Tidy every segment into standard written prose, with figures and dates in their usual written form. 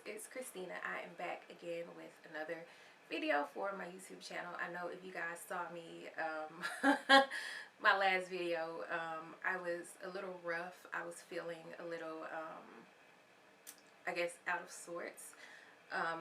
it's Christina. I am back again with another video for my YouTube channel. I know if you guys saw me my last video, I was a little rough. I was feeling a little I guess out of sorts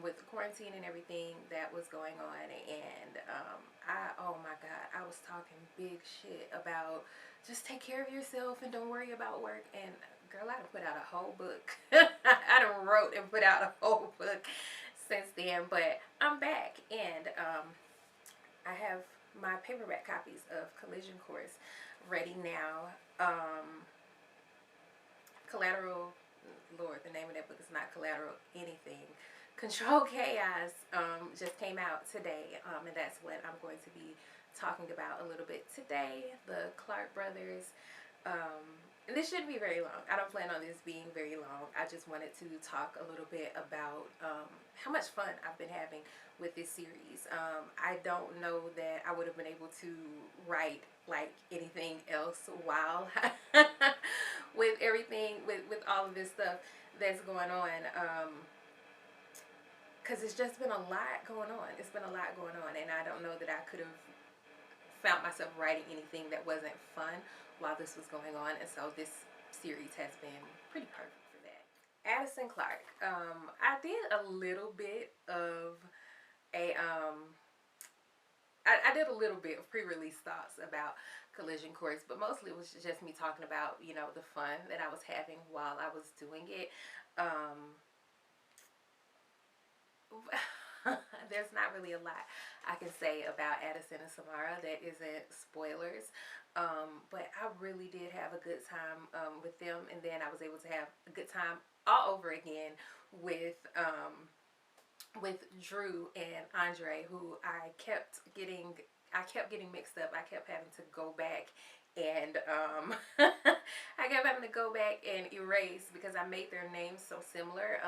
with quarantine and everything that was going on. And oh my god, I was talking big shit about just take care of yourself and don't worry about work. And girl, I done put out a whole book. I done wrote and put out a whole book since then. But I'm back, and I have my paperback copies of Collision Course ready now. Collateral, Lord, the name of that book is not Collateral anything. Control Chaos just came out today, and that's what I'm going to be talking about a little bit today. The Clark brothers. And this shouldn't be very long. I don't plan on this being very long. I just wanted to talk a little bit about how much fun I've been having with this series. I don't know that I would have been able to write like anything else while with everything, with all of this stuff that's going on. Because it's just been a lot going on. It's been a lot going on, and I don't know that I could have found myself writing anything that wasn't fun while this was going on. And so this series has been pretty perfect for that. Addison Clark. I did a little bit of I did a little bit of pre-release thoughts about Collision Course, but mostly it was just me talking about, you know, the fun that I was having while I was doing it. There's not really a lot I can say about Addison and Samara that isn't spoilers, but I really did have a good time with them, and then I was able to have a good time all over again with Drew and Andre, who I kept getting mixed up. I kept having to go back and I kept having to go back and erase because I made their names so similar.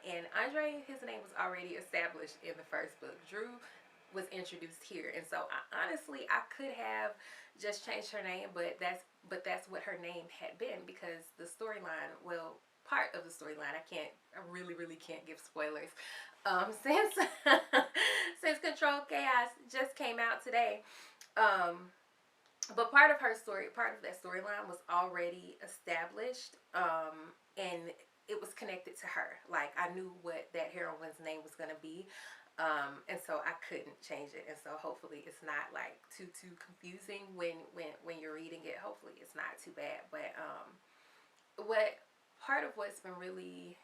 And Andre, his name was already established in the first book. Drew was introduced here, and so honestly I could have just changed her name, but that's what her name had been, because the storyline, well, part of the storyline, I really can't give spoilers, since since Control Chaos just came out today. But part of her story, part of that storyline was already established, and it was connected to her. Like, I knew what that heroine's name was going to be, and so I couldn't change it. And so hopefully it's not like too confusing when you're reading it. Hopefully it's not too bad. But what part of what's been really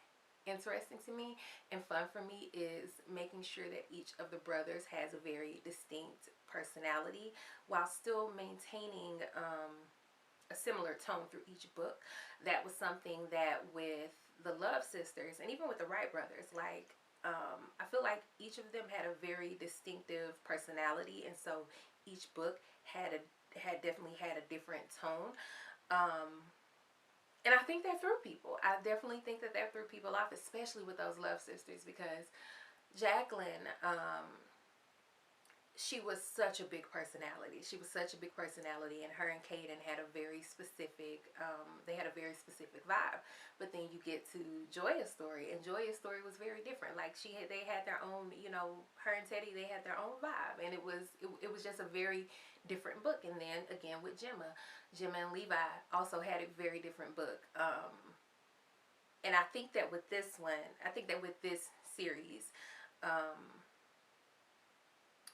interesting to me and fun for me is making sure that each of the brothers has a very distinct personality while still maintaining a similar tone through each book. That was something that with the Love Sisters, and even with the Wright brothers, like I feel like each of them had a very distinctive personality, and so each book had definitely had a different tone. And I think that threw people. I definitely think that threw people off, especially with those Love Sisters, because Jacqueline, she was such a big personality. She was such a big personality, and her and Caden had a very specific, they had a very specific vibe. But then you get to Joya's story, and Joya's story was very different. Like, they had their own, you know, her and Teddy, they had their own vibe, and it was just a very different book. And then again with Gemma and Levi also had a very different book. And I think that with this series,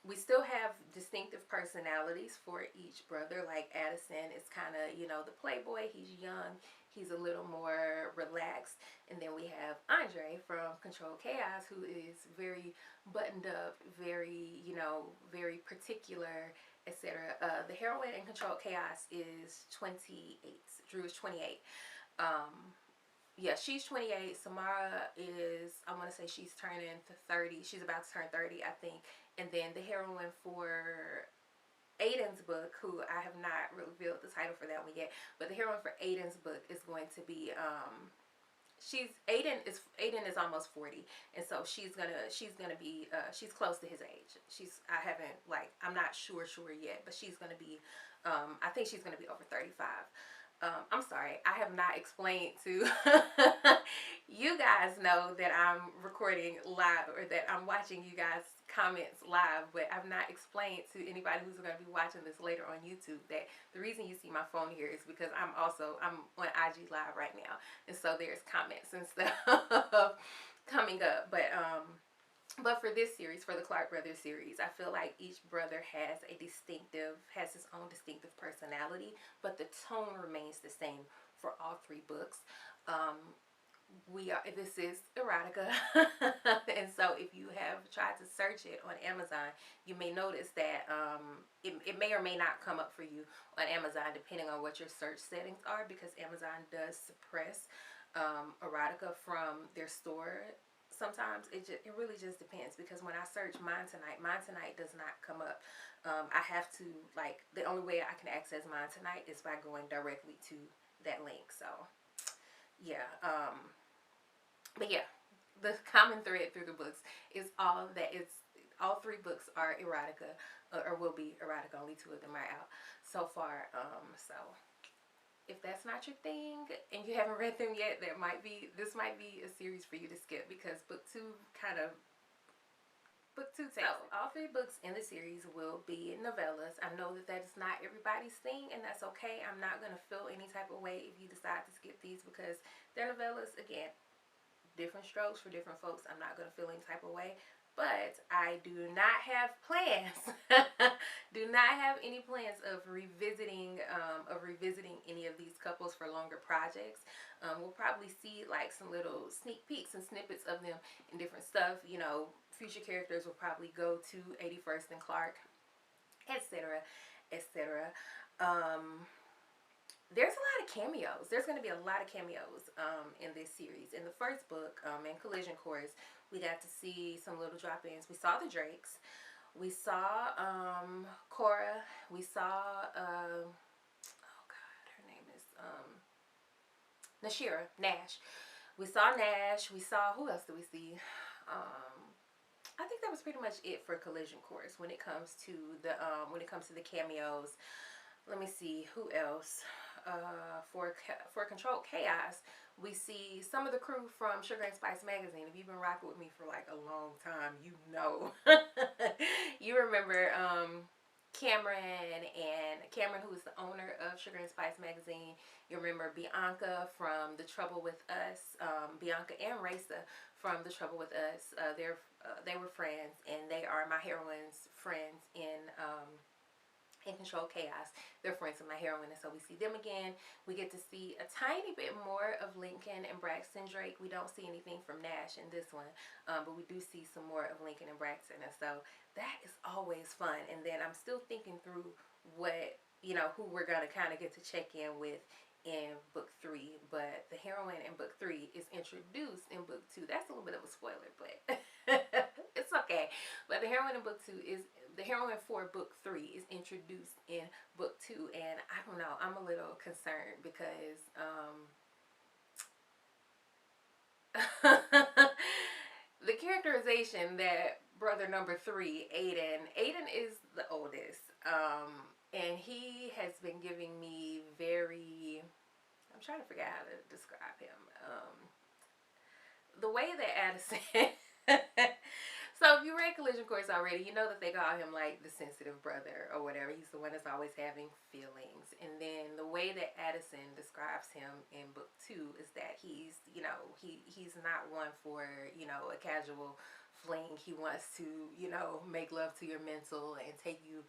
we still have distinctive personalities for each brother. Like Addison is kind of, you know, the playboy. He's young. He's a little more relaxed. And then we have Andre from Control Chaos, who is very buttoned up, very, you know, very particular, etc. The heroine in Control Chaos is 28. Drew is 28. Yeah, she's 28. Samara is, I want to say she's turning 30. She's about to turn 30, I think. And then the heroine for Aiden's book, who I have not revealed the title for that one yet, but the heroine for Aiden's book is going to be Aiden is almost 40, and so she's gonna be she's close to his age. I'm not sure yet, but she's gonna be I think she's gonna be over 35. I'm sorry, I have not explained to you guys guys know that I'm recording live, or that I'm watching you guys comments live, but I've not explained to anybody who's going to be watching this later on YouTube that the reason you see my phone here is because I'm on IG live right now, and so there's comments and stuff coming up. But for this series, for the Clark Brothers series, I feel like each brother has his own distinctive personality, but the tone remains the same for all three books. This is erotica, and so if you have tried to search it on Amazon, you may notice that it may or may not come up for you on Amazon, depending on what your search settings are, because Amazon does suppress erotica from their store. Sometimes it really just depends, because when I search Mine Tonight does not come up. I have to, like, the only way I can access Mine Tonight is by going directly to that link. So yeah, but yeah, the common thread through the books is all three books are erotica, or will be erotica. Only two of them are out so far. So if that's not your thing and you haven't read them yet, this might be a series for you to skip, because book two takes it. All three books in the series will be novellas. I know that is not everybody's thing, and that's okay. I'm not going to feel any type of way if you decide to skip these, because they're novellas. Again, different strokes for different folks. I'm not going to feel any type of way. But I do not have plans, do not have any plans of revisiting any of these couples for longer projects. We'll probably see like some little sneak peeks and snippets of them in different stuff. You know, future characters will probably go to 81st and Clark, etc., etc. There's a lot of cameos. There's going to be a lot of cameos in this series. In the first book, in Collision Course, we got to see some little drop-ins. We saw the Drakes. We saw Cora. We saw, oh God, her name is Nashira, Nash. We saw Nash. We saw, who else did we see? I think that was pretty much it for Collision Course when it comes to the cameos. Let me see, who else? For Controlled Chaos, we see some of the crew from Sugar and Spice magazine. If you've been rocking with me for like a long time, you know. You remember Cameron, who is the owner of Sugar and Spice magazine. You remember Bianca from The Trouble with Us. Bianca and Raisa from The Trouble with Us. They were friends, and they are my heroine's friends in Controlled Chaos. They're friends with my heroine, and so we see them again. We get to see a tiny bit more of Lincoln and Braxton Drake. We don't see anything from Nash in this one, but we do see some more of Lincoln and Braxton, and so that is always fun. And then I'm still thinking through who we're gonna kind of get to check in with in book 3, but the heroine in book 3 is introduced in book 2. That's a little bit of a spoiler, but it's okay. But the heroine for book 3 is introduced in book 2, and I don't know, I'm a little concerned because the characterization that brother number 3, Aiden is the oldest, and he has been giving me I'm trying to figure out how to describe him. The way that Addison so if you read Collision Course already, you know that they call him like the sensitive brother or whatever. He's the one that's always having feelings. And then the way that Addison describes him in book 2 is that he's not one for, a casual fling. He wants to, make love to your mental and take you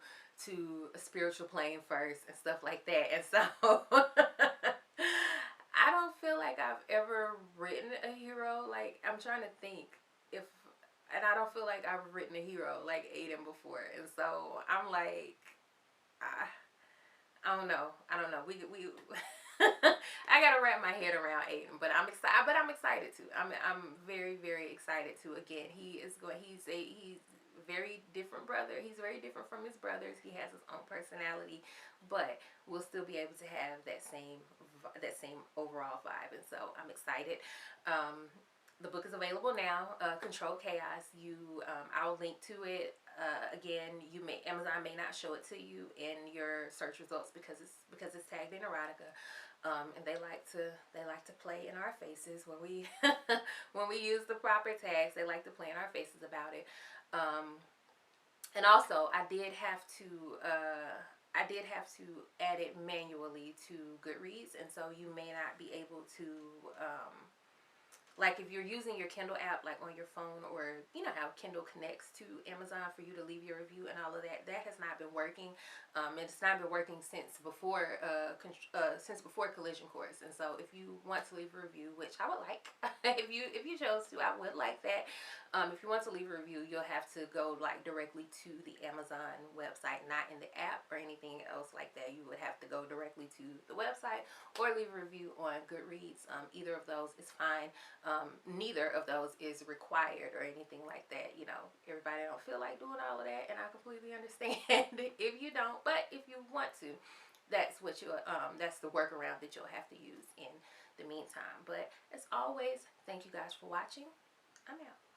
to a spiritual plane first and stuff like that. And so I don't feel like I've ever written a hero. Like, I'm trying to think and I don't feel like I've written a hero like Aiden before. And so I'm like, I don't know. We I gotta wrap my head around Aiden, but I'm excited too. I'm very, very excited too. Again, he's a very different brother. He's very different from his brothers. He has his own personality, but we'll still be able to have that same overall vibe. And so I'm excited. The book is available now, Controlled Chaos. I'll link to it. Again, Amazon may not show it to you in your search results because it's tagged in erotica. And they like to play in our faces when we when we use the proper tags. They like to play in our faces about it. And also, I did have to add it manually to Goodreads, and so you may not be able to like if you're using your Kindle app like on your phone, or you know how Kindle connects to Amazon for you to leave your review and all of that, that has not been working. It's not been working since before Collision Course. And so if you want to leave a review, which I would like, if you chose to, I would like that. If you want to leave a review, you'll have to go like directly to the Amazon website, not in the app or anything else like that. You would have to go directly to the website or leave a review on Goodreads. Either of those is fine. Neither of those is required or anything like that. You know, everybody don't feel like doing all of that, and I completely understand if you don't. But if you want to, that's what you that's the workaround that you'll have to use in the meantime. But as always, thank you guys for watching. I'm out.